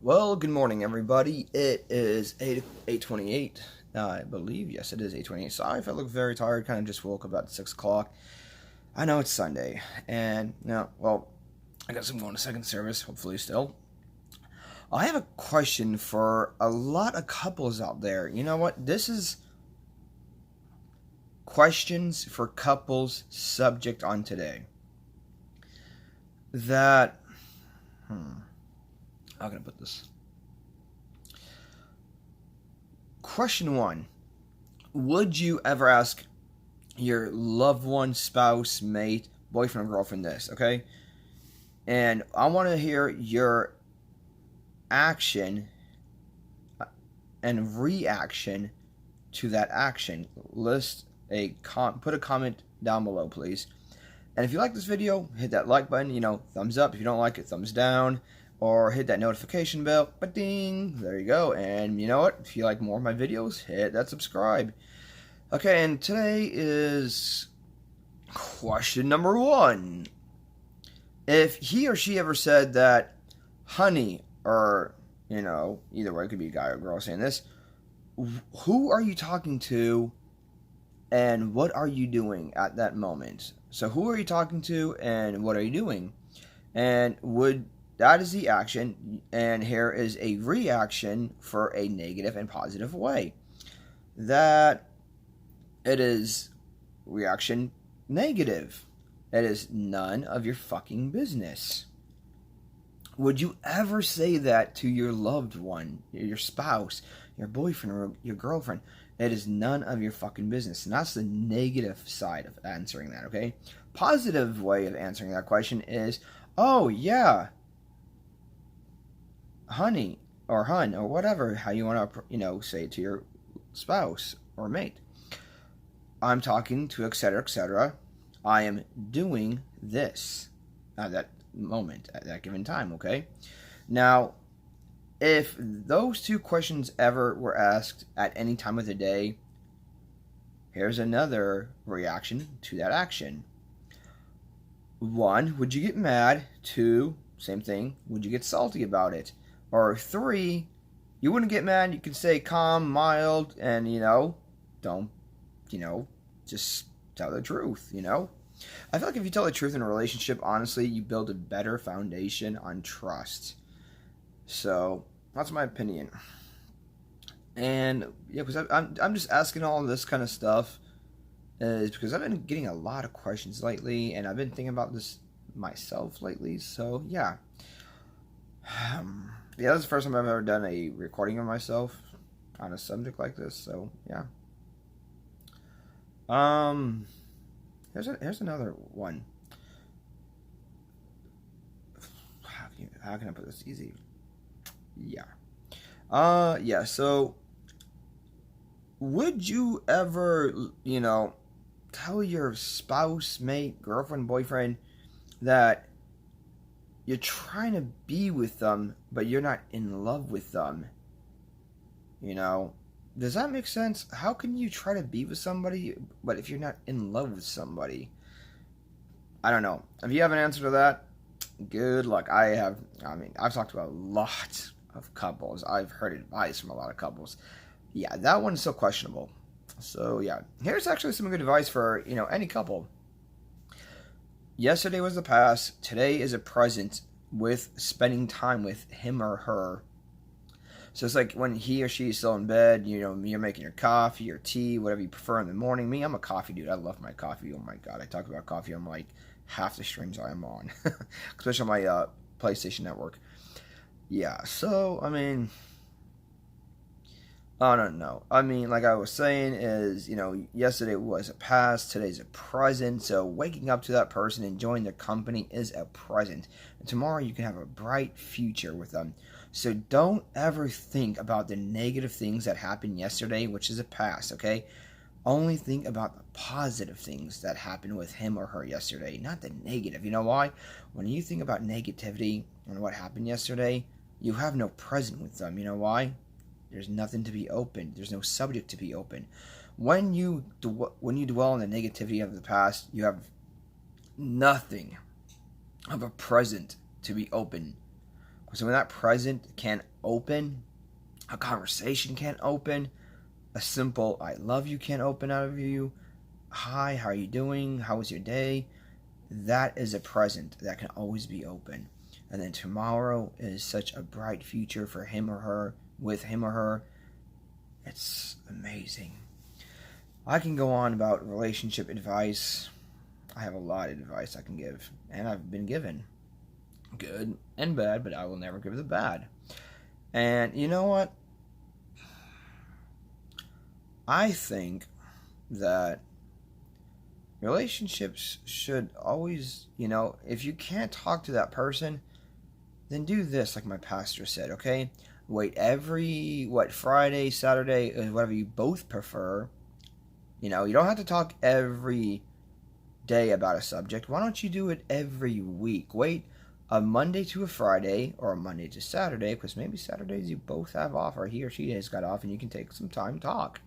Well, good morning, everybody. It is 8:28, I believe. Yes, it is 8:28. Sorry if I look very tired. Kind of just woke up about 6 o'clock. I know it's Sunday, and I guess I'm going to second service, hopefully still. I have a question for a lot of couples out there. You know what? This is questions for couples subject on today. That, how can I put this? Question one. Would you ever ask your loved one, spouse, mate, boyfriend, or girlfriend this, okay? And I want to hear your action and reaction to that action. Put a comment down below, please. And if you like this video, hit that like button, thumbs up. If you don't like it, thumbs down. Or hit that notification bell, ba-ding, there you go. And you know what? If you like more of my videos, hit that subscribe. Okay, and today is question number one. If he or she ever said that, honey, or, either way, it could be a guy or a girl saying this, who are you talking to and what are you doing at that moment? So who are you talking to and what are you doing? And that is the action, and here is a reaction for a negative and positive way. That it is reaction negative. It is none of your fucking business. Would you ever say that to your loved one, your spouse, your boyfriend, or your girlfriend? It is none of your fucking business. And that's the negative side of answering that, okay? Positive way of answering that question is, oh, yeah, honey, or hun, or whatever, how you want to, say it to your spouse or mate. I'm talking to etc., etc. I am doing this at that moment, at that given time, okay? Now, if those two questions ever were asked at any time of the day, here's another reaction to that action. One, would you get mad? Two, same thing, would you get salty about it? Or three, you wouldn't get mad, you could stay calm, mild, and, don't, just tell the truth, I feel like if you tell the truth in a relationship, honestly, you build a better foundation on trust. So, that's my opinion. And, yeah, because I'm just asking all this kind of stuff is because I've been getting a lot of questions lately, and I've been thinking about this myself lately, so, yeah. Yeah, this is the first time I've ever done a recording of myself on a subject like this, so yeah. Here's another one. How can I put this easy? Yeah. Yeah, so would you ever, tell your spouse, mate, girlfriend, boyfriend that you're trying to be with them, but you're not in love with them? Does that make sense? How can you try to be with somebody, but if you're not in love with somebody? I don't know. If you have an answer to that, good luck. I've talked to a lot of couples. I've heard advice from a lot of couples. Yeah, that one's so questionable. So, yeah. Here's actually some good advice for, any couple. Yesterday was the past. Today is a present with spending time with him or her. So it's like when he or she is still in bed, you're making your coffee or tea, whatever you prefer in the morning. Me, I'm a coffee dude. I love my coffee. Oh my God. I talk about coffee on like half the streams I am on, especially on my PlayStation Network. Yeah, so, I don't know. Like I was saying is, yesterday was a past, today's a present. So waking up to that person, enjoying their company is a present. And tomorrow you can have a bright future with them. So don't ever think about the negative things that happened yesterday, which is a past, okay? Only think about the positive things that happened with him or her yesterday, not the negative. You know why? When you think about negativity and what happened yesterday, you have no present with them. You know why? There's nothing to be opened. There's no subject to be open. When you dwell on the negativity of the past, you have nothing of a present to be open. So when that present can't open, a conversation can't open, a simple I love you can't open out of you, hi, how are you doing, how was your day, that is a present that can always be open. And then tomorrow is such a bright future for him or her, with him or her. It's amazing. I can go on about relationship advice. I have a lot of advice I can give, and I've been given. Good and bad, but I will never give the bad. And you know what? I think that relationships should always, if you can't talk to that person, then do this, like my pastor said, okay? Wait every, Friday, Saturday, whatever you both prefer. You don't have to talk every day about a subject. Why don't you do it every week? Wait a Monday to a Friday, or a Monday to Saturday, because maybe Saturdays you both have off, or he or she has got off, and you can take some time to talk.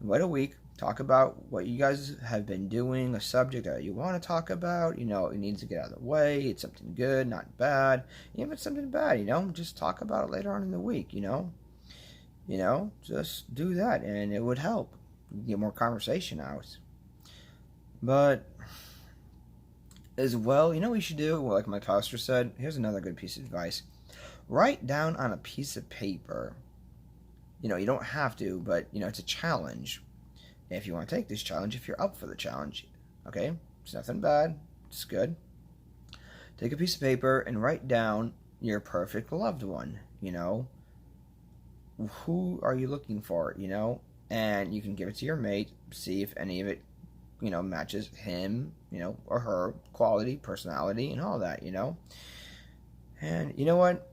Wait a week, talk about what you guys have been doing, a subject that you want to talk about. It needs to get out of the way. It's something good, not bad. Even if it's something bad, just talk about it later on in the week. Just do that, and it would help get more conversation out. But as well, what you should do? Well, like my pastor said, here's another good piece of advice. Write down on a piece of paper. You don't have to, but, it's a challenge. If you want to take this challenge, if you're up for the challenge, okay? It's nothing bad. It's good. Take a piece of paper and write down your perfect loved one, Who are you looking for, And you can give it to your mate, see if any of it matches him, or her quality, personality, and all that, And you know what?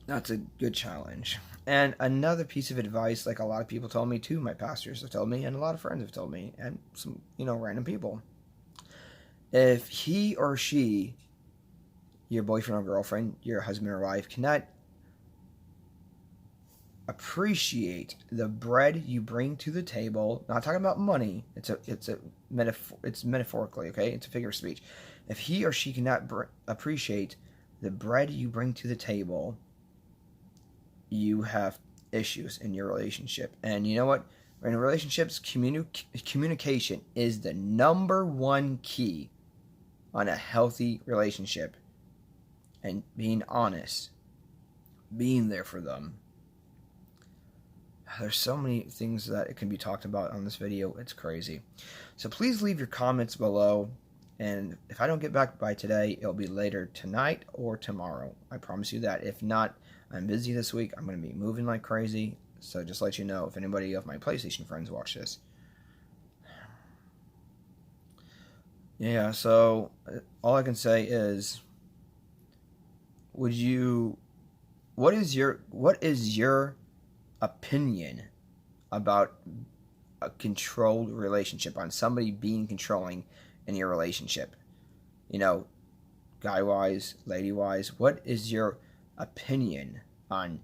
That's a good challenge. And another piece of advice, like a lot of people told me too, my pastors have told me, and a lot of friends have told me, and some, random people. If he or she, your boyfriend or girlfriend, your husband or wife, cannot appreciate the bread you bring to the table. Not talking about money. It's metaphorically, okay? It's a figure of speech. If he or she cannot appreciate the bread you bring to the table, you have issues in your relationship. And you know what? In relationships, communication is the number one key on a healthy relationship. And being honest, being there for them. There's so many things that it can be talked about on this video. It's crazy. So please leave your comments below. And if I don't get back by today, it'll be later tonight or tomorrow. I promise you that. If not, I'm busy this week. I'm going to be moving like crazy. So just let you know if anybody of my PlayStation friends watch this. Yeah, so all I can say is, what is your opinion about a controlled relationship, on somebody being controlling in your relationship? Guy-wise, lady-wise, what is your opinion on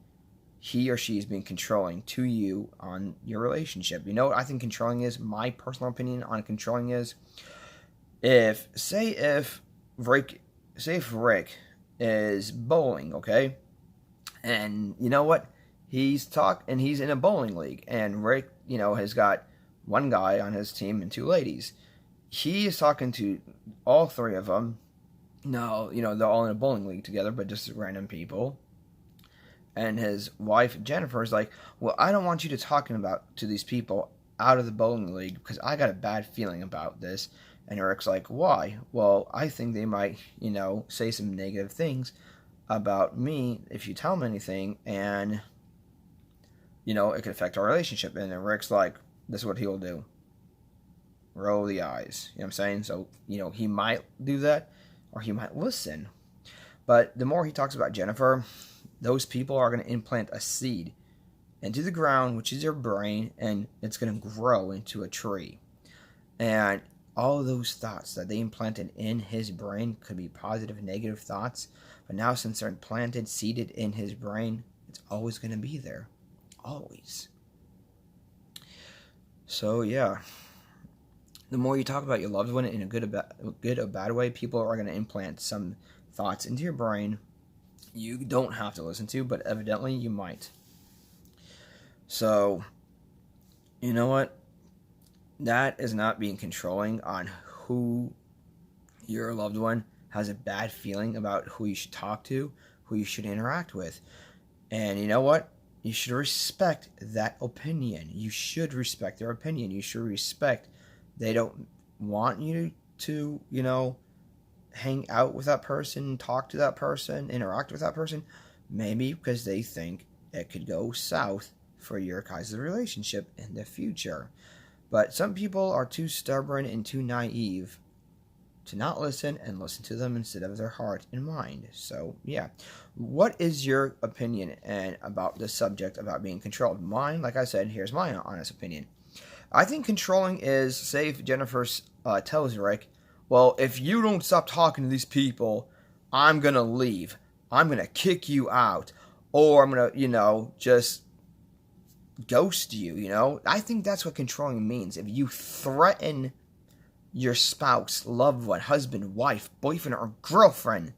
he or she is being controlling to you on your relationship? You know what I think controlling is? My personal opinion on controlling is, if Rick is bowling, okay? And you know what? He's in a bowling league, and Rick, has got one guy on his team and two ladies. He is talking to all three of them. No, they're all in a bowling league together, but just random people. And his wife, Jennifer, is like, well, I don't want you to these people out of the bowling league because I got a bad feeling about this. And Eric's like, why? Well, I think they might, say some negative things about me if you tell them anything, and, it could affect our relationship. And then Rick's like, this is what he'll do. Roll the eyes. You know what I'm saying? So, he might do that, or he might listen. But the more he talks about Jennifer, those people are going to implant a seed into the ground, which is your brain, and it's going to grow into a tree. And all of those thoughts that they implanted in his brain could be positive and negative thoughts. But now, since they're implanted, seeded in his brain, it's always going to be there. Always. So, yeah. The more you talk about your loved one in a good or bad way, people are going to implant some thoughts into your brain. you don't have to listen to, but evidently you might. So, you know what? That is not being controlling on who your loved one has a bad feeling about who you should talk to, who you should interact with. And you know what? You should respect that opinion. You should respect their opinion. You should respect they don't want you to, hang out with that person, talk to that person, interact with that person. Maybe because they think it could go south for your guys' relationship in the future. But some people are too stubborn and too naive to not listen and listen to them instead of their heart and mind. So, yeah. What is your opinion about this subject about being controlled? Mine, like I said, here's my honest opinion. I think controlling is, say if Jennifer tells Rick, well, if you don't stop talking to these people, I'm going to leave. I'm going to kick you out. Or I'm going to, just ghost you, I think that's what controlling means. If you threaten your spouse, loved one, husband, wife, boyfriend, or girlfriend,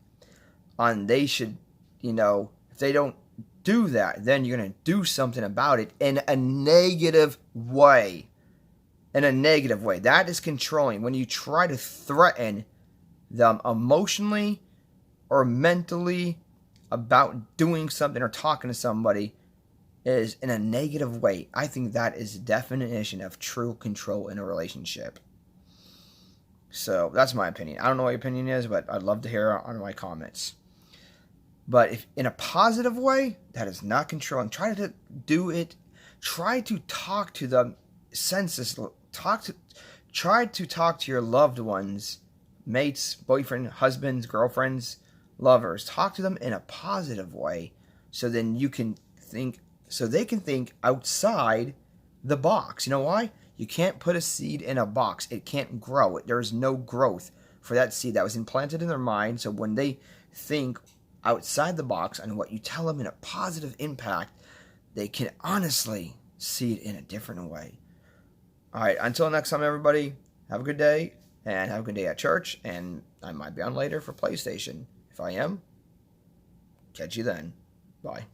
and they should, if they don't do that, then you're going to do something about it in a negative way. In a negative way. That is controlling. When you try to threaten them emotionally or mentally about doing something or talking to somebody is in a negative way. I think that is the definition of true control in a relationship. So that's my opinion. I don't know what your opinion is, but I'd love to hear it on my comments. But if in a positive way, that is not controlling. Try to do it. Try to talk to them senselessly. Try to talk to your loved ones, mates, boyfriend, husbands, girlfriends, lovers. Talk to them in a positive way, so then you can think. So they can think outside the box. You know why? You can't put a seed in a box. It can't grow. There's no growth for that seed that was implanted in their mind. So when they think outside the box and what you tell them in a positive impact, they can honestly see it in a different way. All right, until next time, everybody, have a good day, and have a good day at church, and I might be on later for PlayStation. If I am, catch you then. Bye.